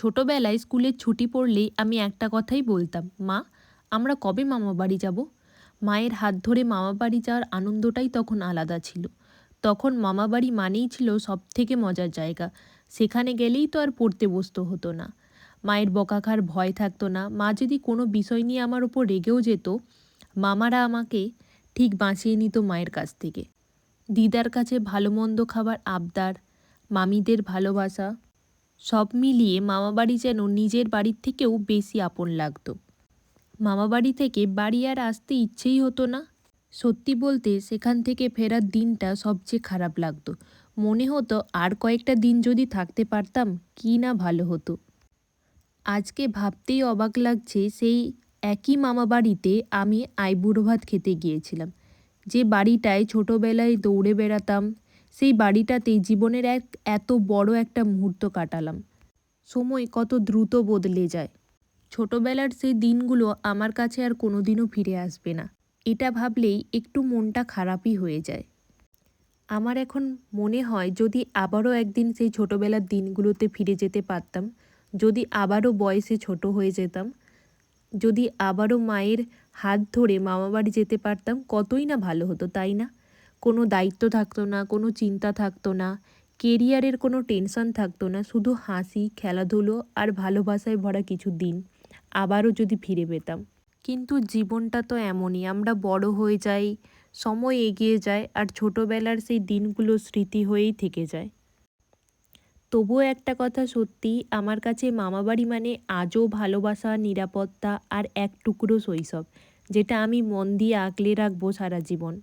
ছোটবেলায় স্কুলের ছুটি পড়লেই আমি একটা কথাই বলতাম, মা, আমরা কবে মামা বাড়ি যাব? মায়ের হাত ধরে মামা বাড়ি যাওয়ার আনন্দটাই তখন আলাদা ছিল। তখন মামা বাড়ি মানেই ছিল সব থেকে মজার জায়গা। সেখানে গেলেই তো আর পড়তে বসতে হতো না, মায়ের বকাখার ভয় থাকতো না। মা যদি কোনো বিষয় নিয়ে আমার ওপর রেগেও যেত, মামারা আমাকে ঠিক বাঁচিয়ে নিত মায়ের কাছ থেকে। দিদার কাছে ভালো মন্দ খাবার আবদার, মামিদের ভালোবাসা, সব মিলিয়ে মামাবাড়ি যেন নিজের বাড়ির থেকেও বেশি আপন লাগতো। মামাবাড়ি থেকে বাড়ি আর আসতে ইচ্ছেই হতো না। সত্যি বলতে সেখান থেকে ফেরার দিনটা সবচেয়ে খারাপ লাগতো। মনে হতো আর কয়েকটা দিন যদি থাকতে পারতাম কী না ভালো হতো। আজকে ভাবতেই অবাক লাগছে, সেই একই মামাবাড়িতে আমি আইবুড়ো ভাত খেতে গিয়েছিলাম। যে বাড়িটায় ছোটোবেলায় দৌড়ে বেড়াতাম, সেই বাড়িটাতেই জীবনের এত বড় একটা মুহূর্ত কাটালাম। সময় কত দ্রুত বদলে যায়। ছোটবেলার সেই দিনগুলো আমার কাছে আর কোনোদিনও ফিরে আসবে না। এটা ভাবলেই একটু মনটা খারাপই হয়ে যায়। আমার এখন মনে হয় যদি আবারও একদিন সেই ছোটবেলার দিনগুলোতে ফিরে যেতে পারতাম, যদি আবারও বয়সে ছোট হয়ে যেতাম, যদি আবারও মায়ের হাত ধরে মামাবাড়ি যেতে পারতাম, কতই না ভালো হতো, তাই না? কোনো দায়িত্ব থাকতো না, কোনো চিন্তা থাকতো না, কেরিয়ারের কোনো টেনশন থাকতো না, শুধু হাসি, খেলাধুলো আর ভালোবাসায় ভরা কিছু দিন আবারও যদি ফিরে পেতাম। কিন্তু জীবনটা তো এমনই, আমরা বড় হয়ে যাই, সময় এগিয়ে যায়, আর ছোটবেলার সেই দিনগুলো স্মৃতি হয়েই থেকে যায়। তবুও একটা কথা সত্যি, আমার কাছে মামাবাড়ি মানে আজও ভালোবাসা, নিরাপত্তা আর এক টুকরো শৈশব, যেটা আমি মন দিয়ে আগলে রাখবো সারা জীবন।